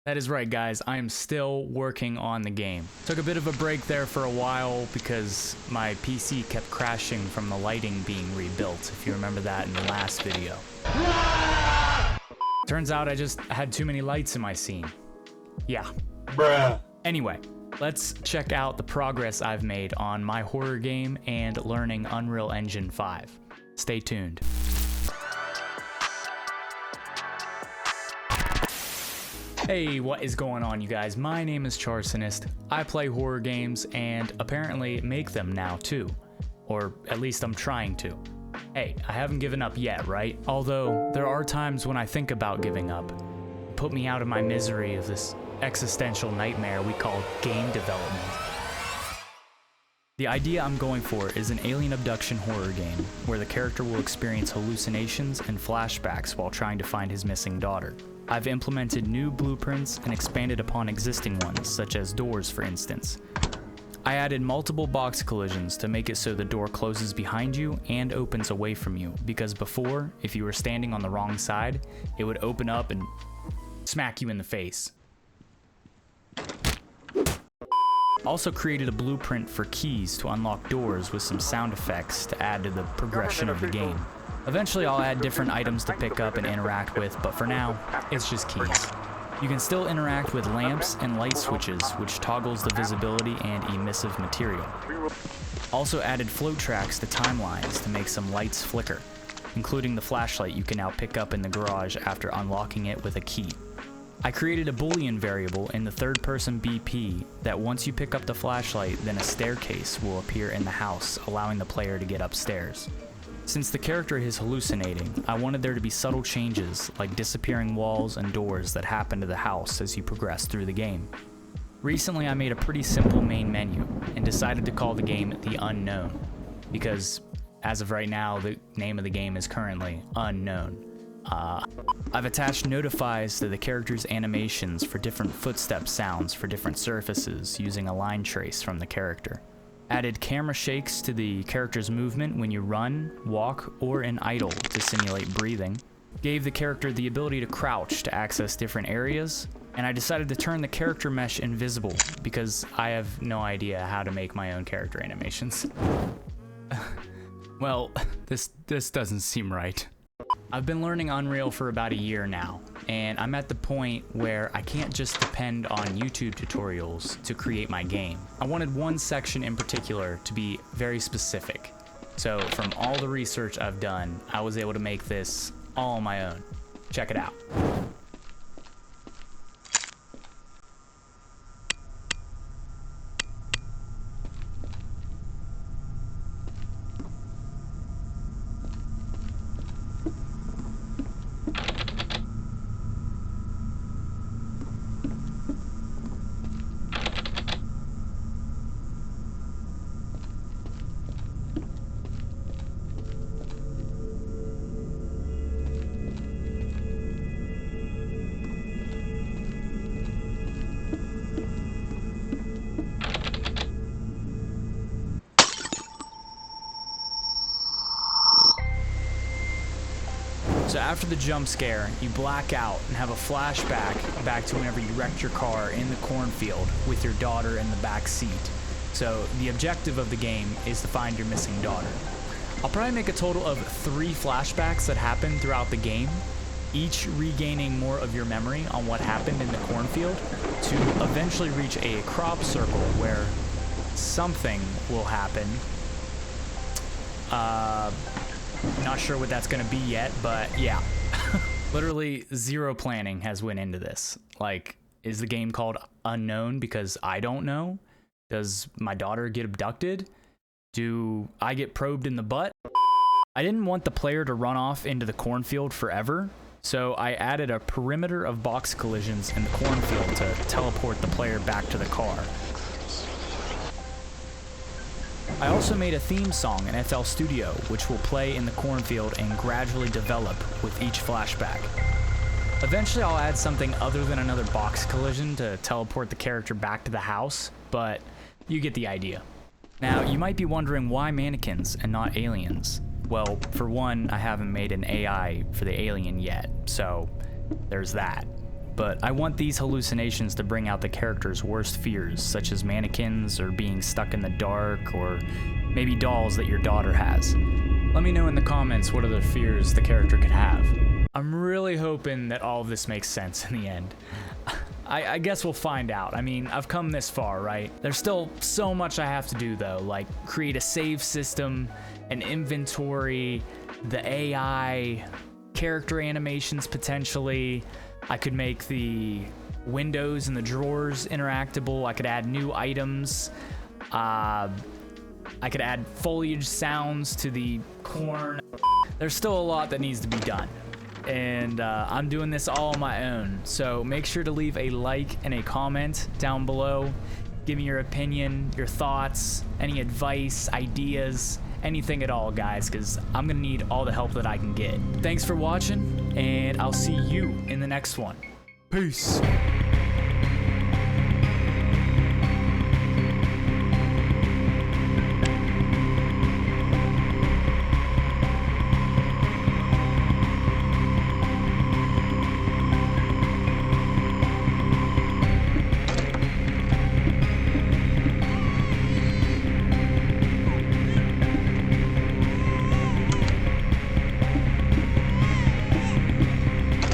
That is right, guys. I am still working on the game. Took a bit of a break there for a while because my PC kept crashing from the lighting being rebuilt, if you remember that in the last video. Turns out I just had too many lights in my scene. Yeah. Bruh. Anyway, let's check out the progress I've made on my horror game and learning Unreal Engine 5. Stay tuned. Hey, what is going on, you guys? My name is Charsonist. I play horror games and apparently make them now too. Or at least I'm trying to. Hey, I haven't given up yet, right? Although there are times when I think about giving up. Put me out of my misery of this existential nightmare we call game development. The idea I'm going for is an alien abduction horror game where the character will experience hallucinations and flashbacks while trying to find his missing daughter. I've implemented new blueprints and expanded upon existing ones, such as doors for instance. I added multiple box collisions to make it so the door closes behind you and opens away from you, because before, if you were standing on the wrong side, it would open up and smack you in the face. Also created a blueprint for keys to unlock doors with some sound effects to add to the progression of the game. Eventually I'll add different items to pick up and interact with, but for now, it's just keys. You can still interact with lamps and light switches, which toggles the visibility and emissive material. Also added float tracks to timelines to make some lights flicker, including the flashlight you can now pick up in the garage after unlocking it with a key. I created a Boolean variable in the third-person BP that once you pick up the flashlight, then a staircase will appear in the house, allowing the player to get upstairs. Since the character is hallucinating, I wanted there to be subtle changes, like disappearing walls and doors that happen to the house as you progress through the game. Recently I made a pretty simple main menu, and decided to call the game The Unknown, because as of right now, the name of the game is currently Unknown. I've attached notifies to the character's animations for different footstep sounds for different surfaces using a line trace from the character. Added camera shakes to the character's movement when you run, walk, or in idle to simulate breathing. Gave the character the ability to crouch to access different areas. And I decided to turn the character mesh invisible because I have no idea how to make my own character animations. Well, this doesn't seem right. I've been learning Unreal for about a year now, and I'm at the point where I can't just depend on YouTube tutorials to create my game. I wanted one section in particular to be very specific. So from all the research I've done, I was able to make this all on my own. Check it out. So after the jump scare, you black out and have a flashback back to whenever you wrecked your car in the cornfield with your daughter in the back seat. So the objective of the game is to find your missing daughter. I'll probably make a total of 3 flashbacks that happen throughout the game, each regaining more of your memory on what happened in the cornfield to eventually reach a crop circle where something will happen. Not sure what that's gonna be yet, but yeah. Literally zero planning has went into this. Like, is the game called Unknown because I don't know? Does my daughter get abducted? Do I get probed in the butt? I didn't want the player to run off into the cornfield forever, so I added a perimeter of box collisions in the cornfield to teleport the player back to the car. I also made a theme song in FL Studio, which will play in the cornfield and gradually develop with each flashback. Eventually I'll add something other than another box collision to teleport the character back to the house, but you get the idea. Now, you might be wondering why mannequins and not aliens. Well, for one, I haven't made an AI for the alien yet, so there's that. but I want these hallucinations to bring out the character's worst fears, such as mannequins or being stuck in the dark, or maybe dolls that your daughter has. Let me know in the comments what other fears the character could have. I'm really hoping that all of this makes sense in the end. I guess we'll find out. I mean, I've come this far, right? There's still so much I have to do though, like create a save system, an inventory, the AI, character animations potentially. I could make the windows and the drawers interactable. I could add new items. I could add foliage sounds to the corn. There's still a lot that needs to be done. And I'm doing this all on my own. So make sure to leave a like and a comment down below. Give me your opinion, your thoughts, any advice, ideas, anything at all, guys, because I'm gonna need all the help that I can get. Thanks for watching, and I'll see you in the next one. Peace.